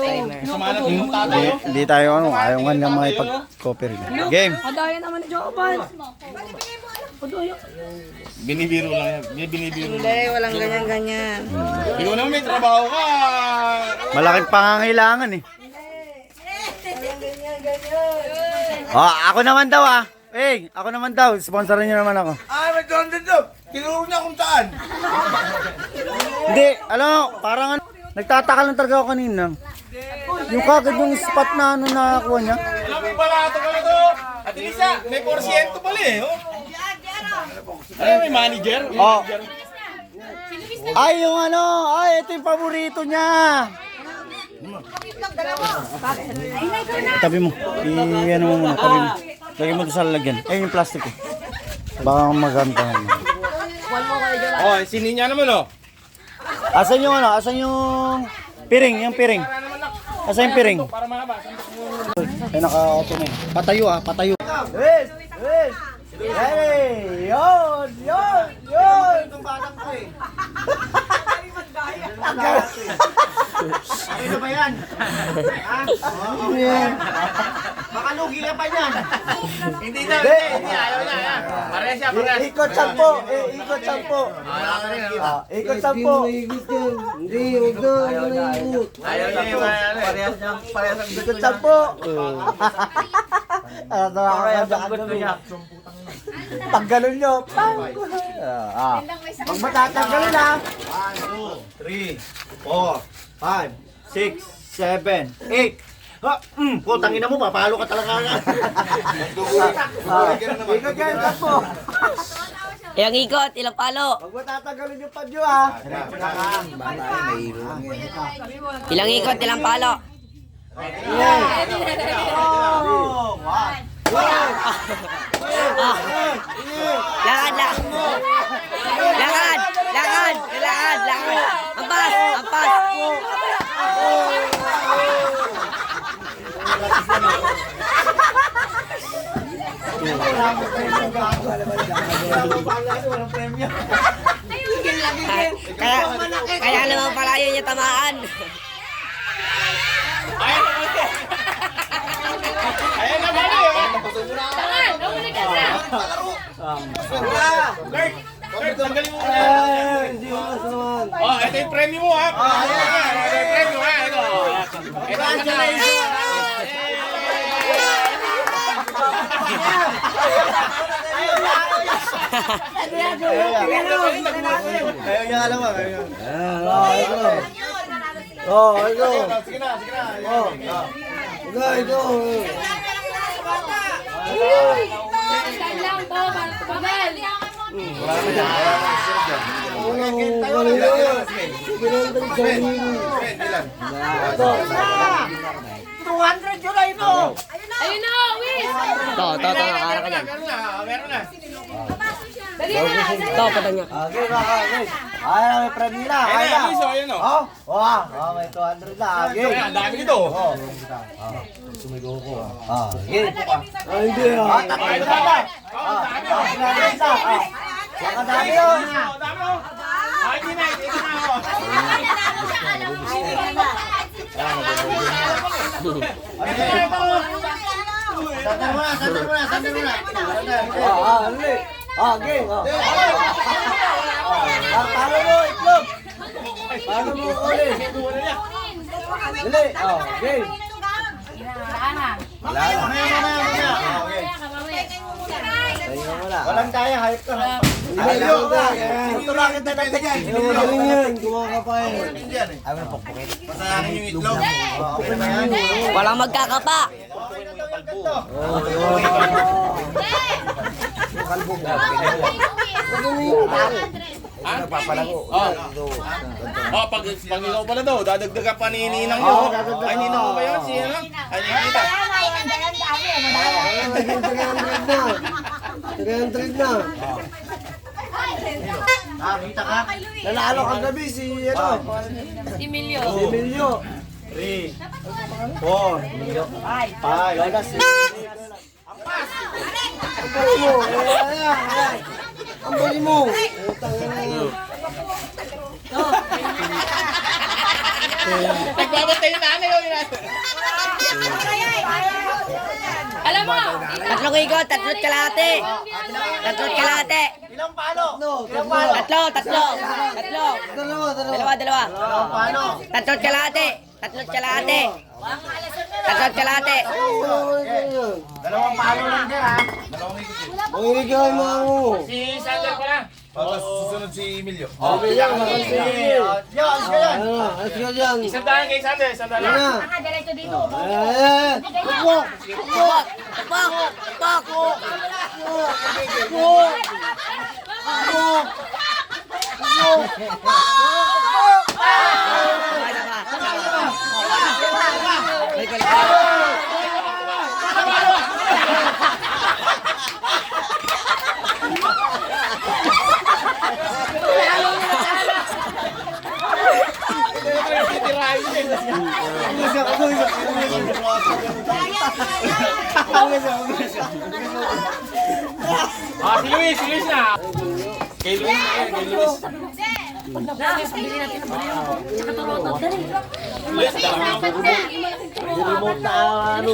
timer. Hindi tayo ano, ayaw nga niya makipag-copy rin. Game. Kadayo naman ni Joban. Kadayo. Binibiro lang yan. Binibiro. Hindi, walang ganyan-ganyan. Ikaw naman may trabaho ka. Malaking pangangailangan eh. Oh, ako naman daw ah. Ako naman daw. Sponsorin niyo naman ako. May content to. Tinuro niya kung saan. Hindi, alam mo, parang ano, nagtataka lang talaga ako kanina. Yung kagad yung spot na ano nakakuha niya. Alam mo pala ito pala to. At Elisa, may porsyento pala eh. Oh. Ay, may manager. Oh. Ay, yung ano, ito yung paborito niya. Tabi mo. I-ano mo muna, tabi mo. Lagyan mo doon sa lalagyan. Yung plastic eh. Baka maganda. Oh, sininya naman oh. Asan yung ano? Asan yung piring? Yung piring. Asan yung piring? Para mahaba. Ay, naka-auto na eh. Patayo ah, patayo. Yes! Hey! Yun! Itong batang ko eh. Ano ba yan? Baka lugi ka pa yan. Hindi na, hindi. Ayaw na. Pareha siya, pareha. Ikot sampo. Ikot sampo. Hindi, huwag na ikot. Ayaw na yung pareha siyang Ikot sampo. Pag ganun nyo, pag matatanggalin ha. 1, 2, 3, 4, 5, 6, 7, 8. Putang ina mo, papalo ka talaga nga. Ikot yan, sampo. Ilang ikot, ilang palo. Pag matatanggalin yung padyo ha. Ilang ikot, ilang palo. Lakad. Ampas. Kaya naman pala yun yung tamaan. Ayan na pala eh. Kurt, tanggalin mo muna. Oh, ito yung premyo mo ha. Ito yung premyo ha. Ito. Ayaw niya alam mo. Ito. Sige na. Ito. $200 yun ay mo. Ayun na. Ayun na, Wiz! Nakakara ka dyan. Meron na. Dali na! Okay, okay. Ay, may premyo na. Ay, na. Ayun o. Oh, wow. May 200 na. Okay. Ang dami nito. Oh. Sumigaw ko. Ah, okay. Ay, hindi. Ah, tatlo na ba? Isa. Saka dami yun. Dami o. Hindi na ako. Sandal mo na. Ulit. Game. Talo mo, itlog. Talo mo ulit. Dali. Game. Wala na. Tayo mo na. Walang kaya, hype ka. Ayaw ka. Ito lang kita nagtagay. Galing yan. Kuha ka pa eh. Ayaw na pokpokin. Masalakin yung itlog. Walang magkakapa. Pag ikaw pala daw, dadagdagan pa ni Ninang mo. Ay, Ninang mo ba yun? Si ano? Ay, Ninita. 300 na. Nakita ka? Nanalo kang gabi si ano? Si Emilio. Si Emilio. 3, 4, 5, wala si ang bali mo. Ang bali mo. Nagbabantay na nanay o Alam mo! Tatlong igot, tatlo't kalahati. Tatlo't kalahati. Ilang palo? Tatlo. Dalawa. Dalawa. Ilang palo? Tatlo't kalahati. Tatlo't kalahati. Dalawang palo lang din ha. Mamimigay mo ako. Si Sander pala. Tapos susunod si Emilio. Yo, alis ka dyan. Isang daan kay Sander, isang daan. Diretso dito. Pok. Si Luis na. Kay Luis. Bili natin ng baliw. Tsaka turotot. Dali. Luis, dalawa. Remote na ano.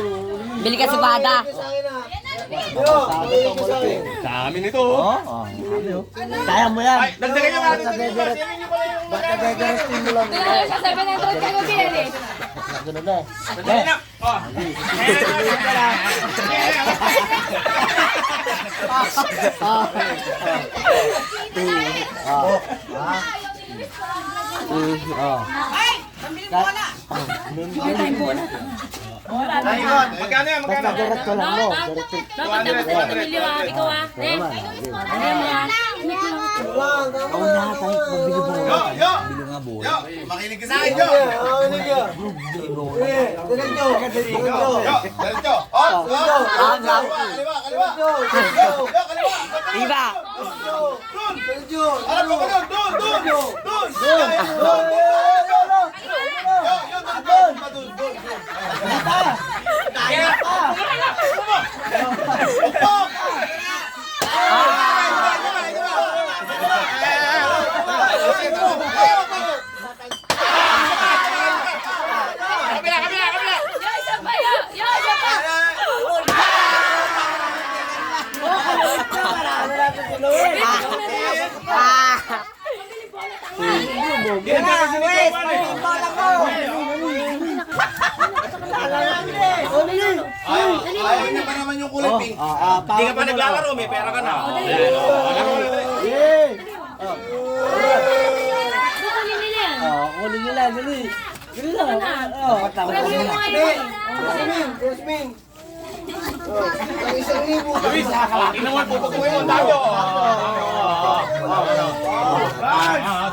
Bili ka subada. Sa amin ito. Kaya mo yan. Ay, dagdagan nyo natin. Basta gagaristin mo lang. Dala sa 700 kayo bili. Ganun na. Dali na. Magkano yan? Basta Magkano? direct ko lang mo. Dapat dapat ito Emilio ha. Ikaw ha. Eh. Ano mo ha? Yo, makinig ka sa akin, Yo. Diretso. Kaliwa. Iba. Alam mo ka doon. Kabila. Yo, isa pa yo. Yo, isa pa. Ayaw niya pa naman yung kulay pink. Hindi ka pa naglalaro, may pera ka na. Kukunin nila yan. Kunin nyo lang, dali. Dali lang. Premyo mo ngayon. Jasmine. Ang 1,000. Luis, tingnan mo, pupukuhin mo, dami o.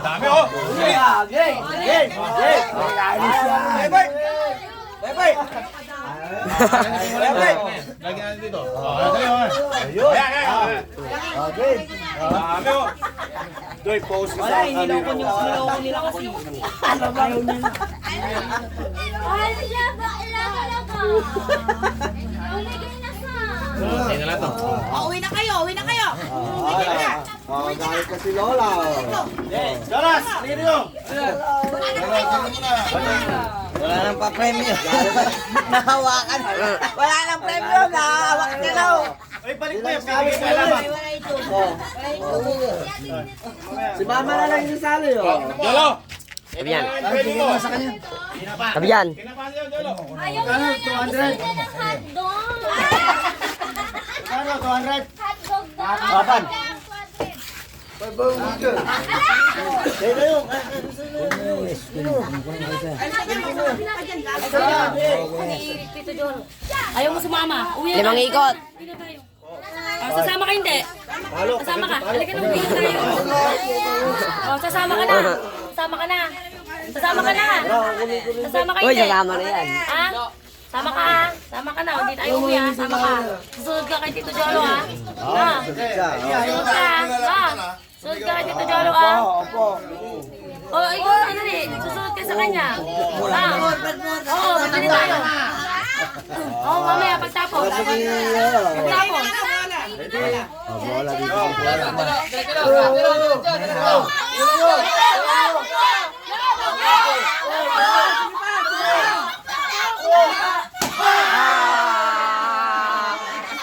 Dami o. Game. Bye-bye. Lagyan natin dito. Ayun. Ayan. Okay. Dami oh. Doy, post ko Wala, sa hindi lang ko camera. niloko nila kasi. Ay, laba, laba. Uligay na sa. Uwi na kayo, uwi na kayo. Galit ka si Lola. Jonas, dito. Wala nang pa-premyo. Nahawakan. Wala nang premyo. Nahawak ka daw. Ay, balik mo yung bibigay ka lamang. Si mama na lang yung salo yun. Jolo. Tabi yan. Pwede mo. Tabi yan. Kinapasa yun, Jolo. Ayaw na yan. Gusto niya ng hotdog. Ano, 200? Hotdog daw. Apan? Tito John. Ayaw mo sumama. Uwi na. Limang ikot. Uwi na tayo. Sasama ka hindi? Sasama ka. Halika na, uwi na tayo. Sasama ka na. Sasama ka na. Sasama ka na. Sasama ka Uy, hindi. sasama na yan. Ha? Sama ka ha? Sama ka na. Hindi tayo uwi ha. Sama ka. Susunod ka kay Tito Jolo ha. Ha? Susunod ka ha. Susunod ka kay Tito Jolo ha. O, ikaw na dali. Susunod ka sa kanya. Ha? Oo, madali tayo. Oo, mamaya pagtapos. Pagtapos.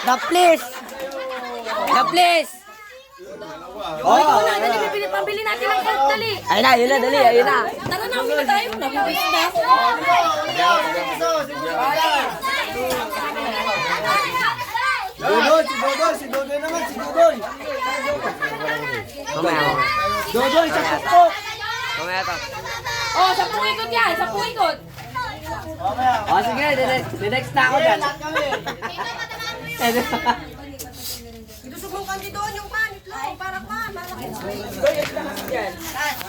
The please. The please. O, ikaw na. Dali, pambili natin ng card. Dali. Ayun na, yun na, dali, ayun na. Tara na, uwi na tayo. Nabibis na. Dodoy, si Dodoy. Si Dodoy naman, si Dodoy. Mamaya ako. Dodoy, sa tuktok. Mamaya to. O, 10 ikot yan. 10 ikot. O sige, next na ako dyan. Susubukan din doon yung panit lang. Para pa, malaki.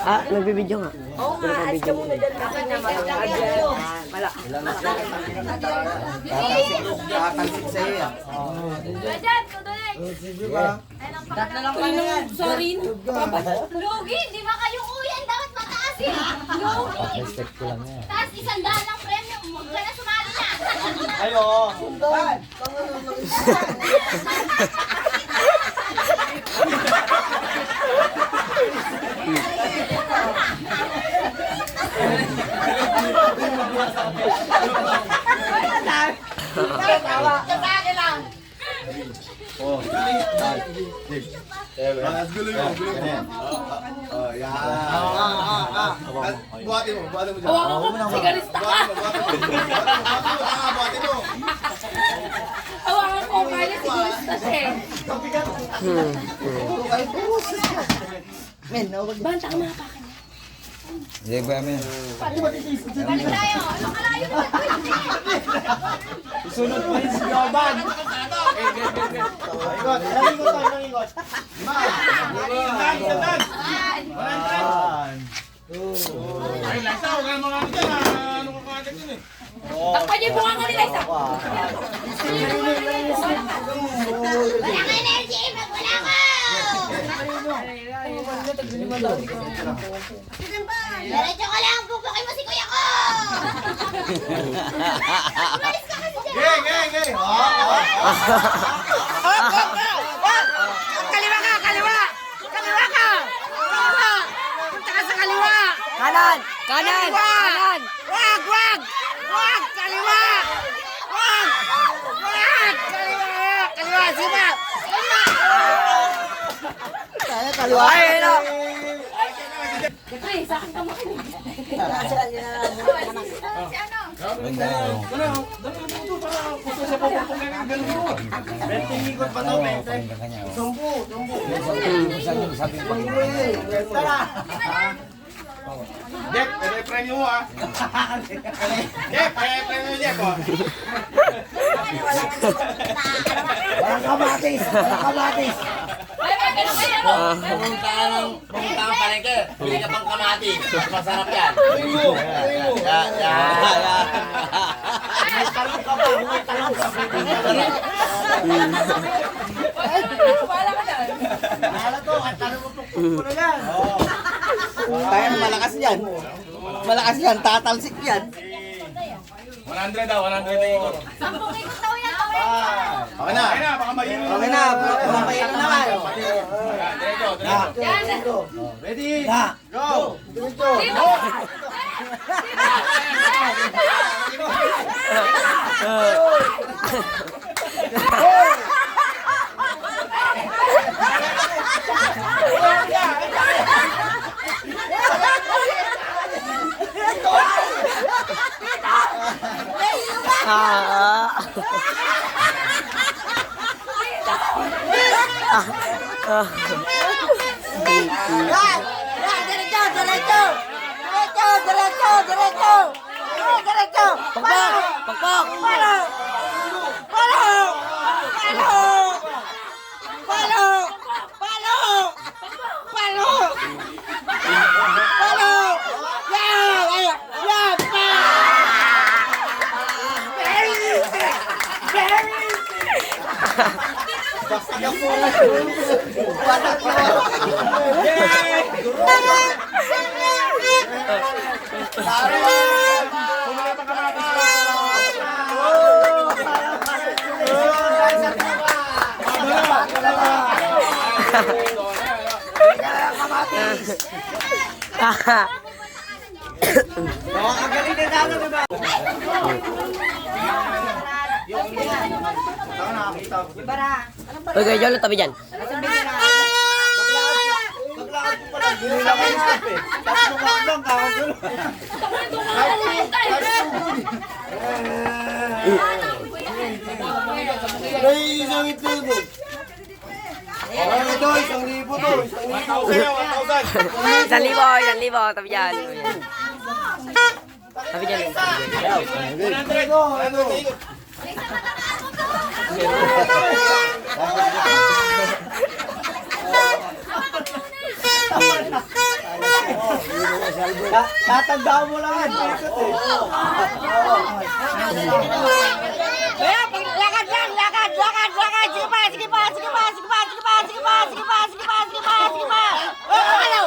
Ah, nagbibideo nga. Oo nga, alis ka muna dyan. Kasi na Tatalsik sa'yo yan. Ayan, tuloy. Sorry. Lugi, di ba kayo uyan? Dapat mataas eh. Lugi. Taas, 100 lang premyo. Huwag ka na sumali na. Ayo. Gulo mo. Oh, yan. Buhatin mo dyan. Hawakan ko. Sigarista ka. Buhatin mo. Hawakan ko. Kaya sigarista siya eh. Banta ka mga pakan. Balik tayo. Ano kalayo naman? Sunod pa rin si Gaban. Ikot, ilang ikot to, ilang ikot. Ay, Lasa, huwag ka mga ano dyan. Ano ka kagad yun eh. Takpan niyo yung bunga ko nila isa. Wala ka energy. Wala ka. Diretso ka lang. Pupukin mo si kuya ko. Umalis ka kasi dyan. Gay. Kaliwa ka, kaliwa! Kaliwa ka! Kaliwa! Punta ka sa kaliwa! Kanan! Kanan! Kanan! Wag! Wag! Wag! Kaliwa! Wag! Wag! Kaliwa! Kaliwa! Sima! Kaliwa! Ay, no! Siyempre, sa akin ka makinig. Si ano? Ikot pa to, 20. Jeff, pwede-premyo mo ah. Jeff, pwede-premyo Jeff oh. Walang kamatis. Walang kamatis. Ay, ganun kayo mo. Pumunta ka palengke. Pili ka pang kamati. Masarap yan. Premyo. Yan. Kaya malakas yan. Malakas yan, tatalsik yan. 100 daw, 100 na ikot. 10 ikot daw yan, Tawin. Okay na, baka mahilo. Okay na, mapayalo naman. Diretso. Ready? Go! Dito. Diretso, diretso. Diretso, diretso, diretso. Diretso. Pagpok! Pagpok! Palo! Palo! Palo! Palo! Palo! Palo! Palo! Yan! Yan! Yan! Okay, Jolo, tabi dyan. May isang ito. Ito, 1,000 to. 1,000. 1,000, tabi dyan. Tabi dyan. Tatandaan mo lang yan. Kaya, lakad lang, lakad, lakad, lakad. Sige pa, sige pa, sige pa, sige pa, sige pa, sige pa, sige pa, sige pa, sige pa, sige pa. Palo!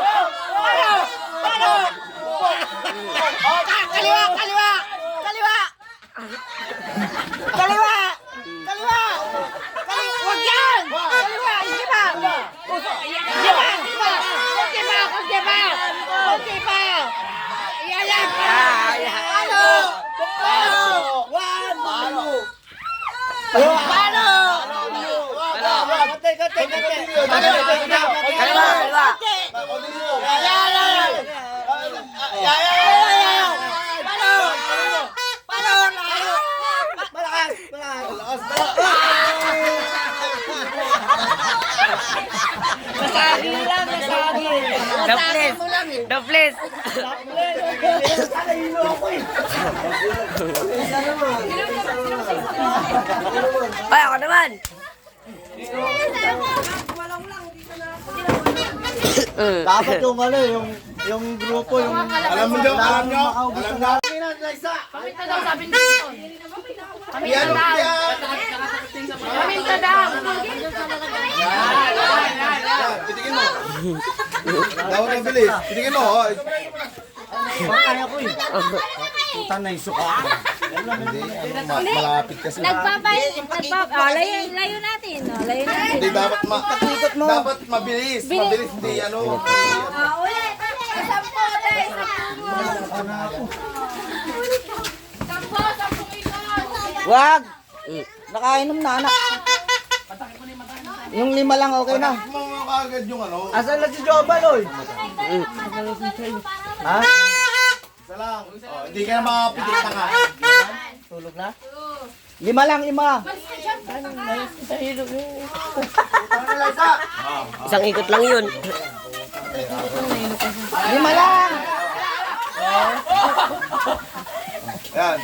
Palo! Palo! Kaliwa, kaliwa, kaliwa. Kaliwa! Kaliwa! Huwag yan! Kaliwa, sige pa. Sige pa, sige pa. Kunti pa, kunti pa. Kunti pa. Yan, yan. Palo! Palo! Palo! Palo! Kaliwa, kaliwa. Doples. Ay, ako naman. Dapat yung ano, yung grupo, yung... Alam mo daw, alam nyo. Alam nyo. Paminta daw, sabi ni Tito. Yan, yan. Paminta daw. Pitikin mo. Dapat ang bilis. Pitikin mo. Oh. Kaya ko eh. Puta na yung suka. Hindi, malapit kasi. Layo natin. Layo natin. Hindi, dapat mabilis. Mabilis, hindi ano. Ulit. 10 tayo. 10 ikot. Wag! Nakainom na, anak. Yung 5 lang, okay na. Mo agad yung ano. Asan na si Jobal, oy? Ha? Isa lang. Oh, hindi ka na makapitik na nga. Tulog na? 5 lang, 5. Isang ikot lang yun. 5 lang! Yan.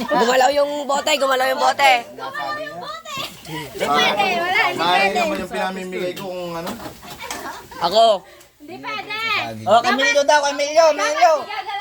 Gumalaw yung bote, gumalaw yung bote. Hindi pwede. Wala. Hindi Maaari pwede. naman yung pinamimigay ko kung ano. Ako. Hindi pwede. Oh, Camilio daw, Camilio, Camilio. Gagalaw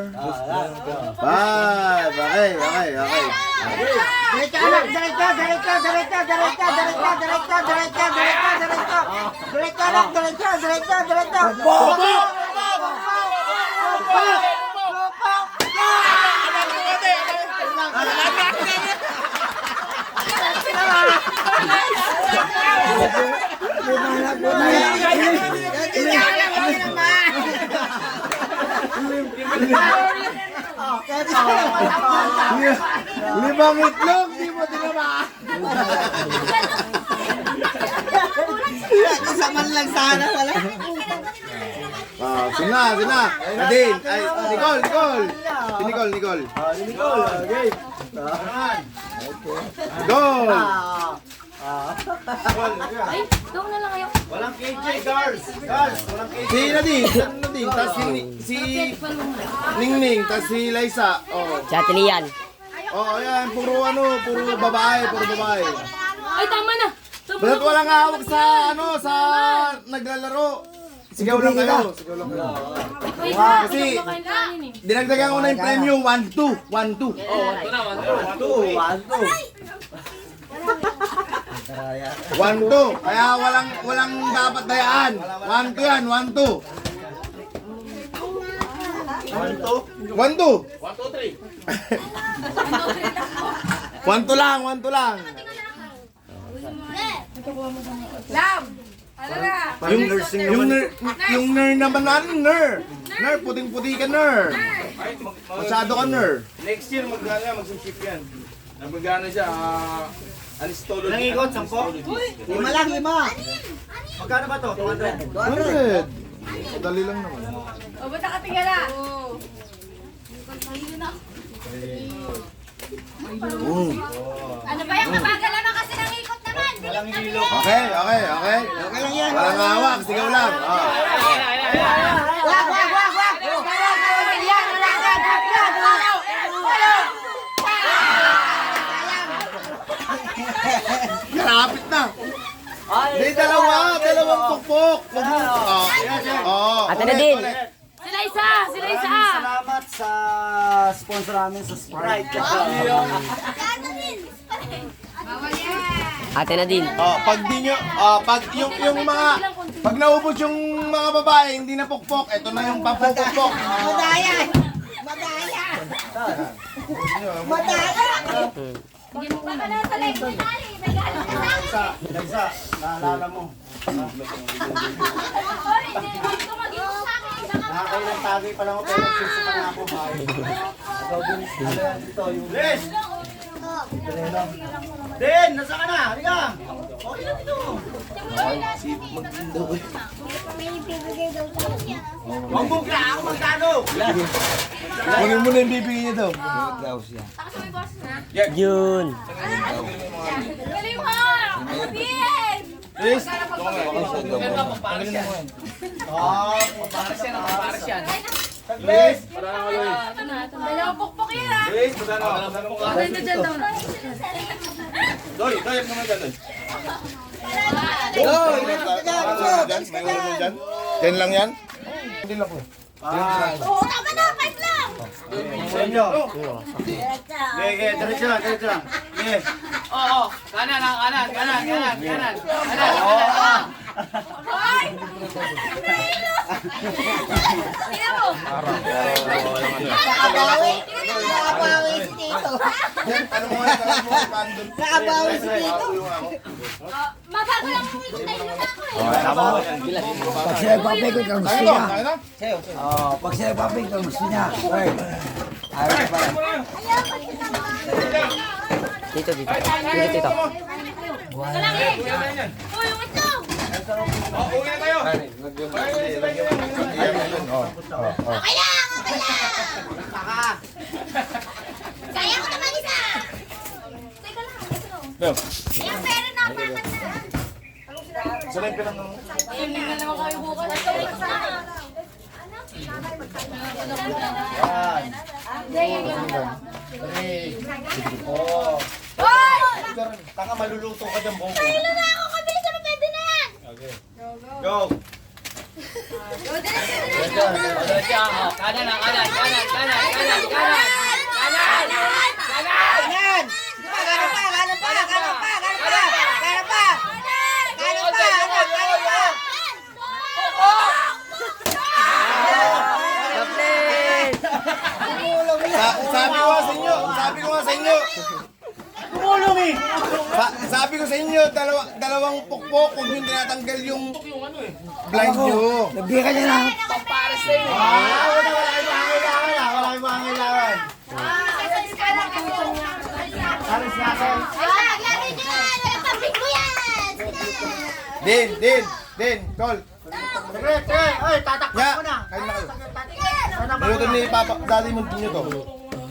5. Okay. Diretso anak, diretso anak, diretso. Limang itlog, di mo tinamaan. Kasaman lang sana wala. Sina. Nadine. Ay, Nicole. Si Nicole. Okay. Goal. Ay, doon na lang kayo. Walang KJ, girls. Walang KJ. Si Nadine. Tapos si Ningning. Tapos si Liza. Oh. Sa Tilian. Oh, ayan. Puro babae. Ay, tama na. Basta't walang hawak sa naglalaro. Sigaw lang kayo. Ay, Kasi- kumakain kanin eh. Dinagdagan ko na yung premyo 1-2. 1-2. One, two. Kaya walang dapat dayaan. 1-2 yan, 1-2. 1-2. 1-2 lang. Yung ner naman ner, puting-puti ka ner. Masyado ka ner. Next year mag-ship yan. Nagmagana siya, Alistolo. Ilang ikot? 10? 5 lang, 5. Magkano ba to? 200? 100. Dali lang naman. O, ba't nakatingala? Ano ba yung mabagal naman kasi ng ikot naman? Walang hilo. Okay. Okay lang yan. Walang hawak, sigaw lang. Wag! Yan, lakad! Karapit na. Hindi, dalawang pukpok. Ate Nadine. Sila isa! Salamat sa sponsor namin sa Sprite. Ate Nadine. Pag di nyo, pag pag naubos yung mga babae, hindi na pukpok. Ito na yung papupukpok. Madaya! Baka nasa like mo tali, may galit ka sa akin. Nagsa, naalala mo. Oy, hindi ko mag-iwas sa akin. Baka Nakakailang tagay pa lang ako pero suso pa na ako. Ikaw din, ano yan dito, yung Les! Den, nasa ka na? Halika! Okay na dito. Huwag mong klaan kung magkano. Kunin mo na yung bibigyan niya daw. Yun. galing mo! Mabien! Please. Les! Dalawang pukpok yan ha! Please, magkano? Doy, naman dyan. May ulo mo dyan? 10 lang yan? Oo, tama na, 5 lang! Sa inyo. Okay, diretso lang. Okay. Hoy! Tingnan mo! Nakabawi si Tito. Ano mo nga pandol? Nakabawi si Tito. Mabago lang ang ikot na ilo na ako eh! Pag sila papikot ang gusto niya. Kaya na? Pag sila papikot ang gusto niya. Ayaw pa lang. Dito. Ito lang eh! Uy, yung itlog! Uwi na tayo. Okay lang! Kaya ko naman isa! Teka lang, ito. Yung pera na, pakat na. Sanay ka lang naman. Hindi na naman kayo bukas. Hoy! Tanga, maluluto ka dyan, Bongo. Ilo na ako! Mabilis naman, pwede na yan! Go! Kanan! Kanan pa! Sabi ko nga sa inyo. Tumulong eh! Sabi ko sa inyo, dalawang pukpok, huwag yung tinatanggal yung blind nyo. Nabigyan niya na. Wala kayong mangailangan. Alis na ako. Lagi nyo yan! Pabrik ko yan! Din. Din, Tol. Ay, tatakpan Ya, ko na. kain na kayo. Niluto ni Papa, daddy mo niyo to.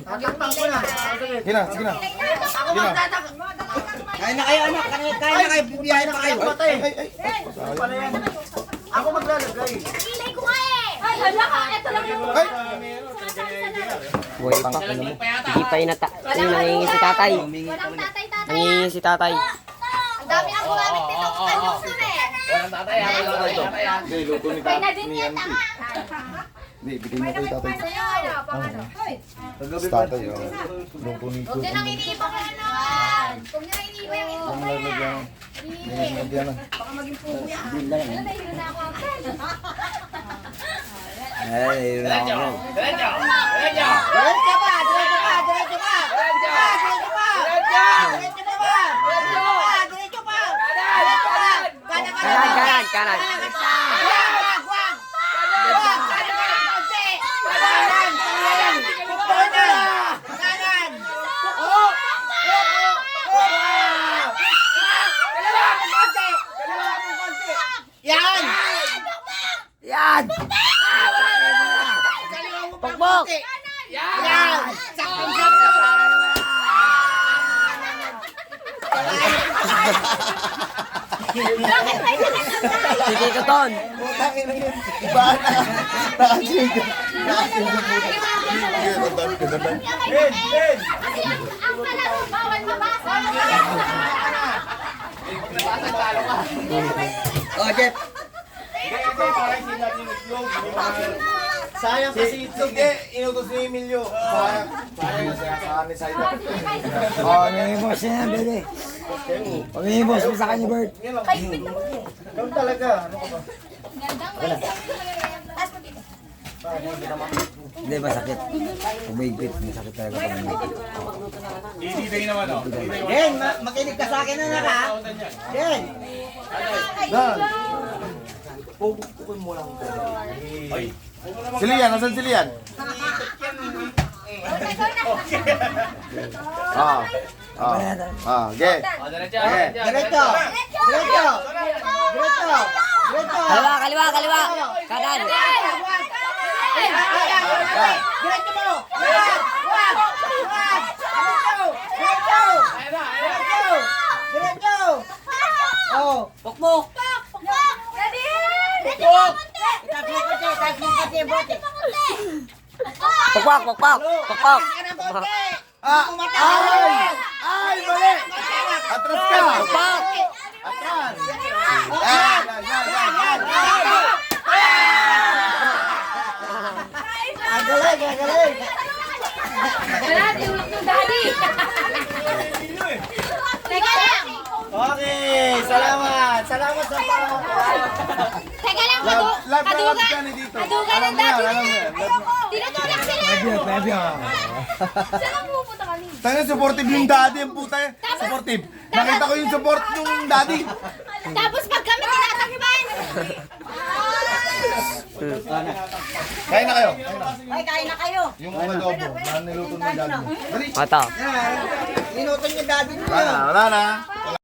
Tatakpan ko na. Sige na, sige na. Ako magtatakpan. Kain na kayo, anak. Kain na kayo. Bibiyahin pa kayo. Patay. Ay. Pala yan. Ako maglalagay. Pilay ko nga eh. Ay, hala ka. Ito lang yung Ay! Buhay pa. Hindi pa nangingi si tatay. walang tatay-tatay. Nangingi si tatay. Ang dami ang gumamit nito. Kanyos nun eh. Hindi, luto ni Kaya na Tata. din Ni yan, Auntie. tama. Hindi, bigyan mo kay tatay. Sa'yo, ano, pang ano. Sa tatay, oh. Luto ni Huwag nyo nang iniiba ko ano. Huwag nyo nang iniiba yung ito Ang ko lalagyan. eh. Lagyan na. Baka maging pugo yan. Ano, nahihilo na ako. Ay, wala ako. Diretso pa! Diretso pa! Diretso pa! Diretso pa! Diretso pa! Diretso pa ba? Diretso pa! Diretso pa! Diretso pa! Kanan, kanan! Kanan. Wag! Wag! Wag! Kanan, kanan! Konti! Kanan! Kanan! Pukpok na! Kanan! Pukpok! Kaliwa ng konti! Kaliwa ng konti! Yan! Yan! Kaliwa mo pa Pukpok! konti! Yan! Saktong-sakto! Si Tito Ton. Iba na. Nakasin ka. Nakasin ka po. Ganda. Kasi ang kalaro, bawal mabasa. Oh, Jeff. Sayang kasi itlog. Sige, inutos ni Emilio. Sayang sa amin side. Oh, Pamimos na yan, bebe. Pamimos mo sa kanya, Bert. Ikaw talaga. Ano ka ba? Gandang may taas mo dito. Hindi, masakit. Umigpit, masakit talaga pag umigpit. Ididay naman, oh. Den, makinig ka sa akin na ha. Den. Si Lian, nasan si Lian? Ah. Ge. Diretso. Diretso. Diretso. Diretso. Kaliwa. Kanan. Diretso mo! Wag! Wag! Wag! Diretso! Diretso! Diretso! Oh! Pukpok. Ready? Pukpok! Taas mo kasi, bote. Pukpok. Taas ka ng bote! Ah! Ay! Ay, mali! Atras ka! Pukpok. Atras! Yan! Galing! Wala, tiulog ng daddy. Teka lang. Okay, salamat. Salamat sa Teka lang, Love ka ni dito. kadugan ng Alam mo yan, daddy. alam mo yan. Tinutulak sila. Saan ang pupunta kami? Tayo, supportive yung daddy, ang puta eh. Supportive. Nakita ko yung support yung daddy. Tapos pag kami tinatakpan. Kain na kayo. Ay, kain na kayo! Yung adobo na niluto ng daddy. Dali. Mata. Ninuto niya daddy mo. Wala na.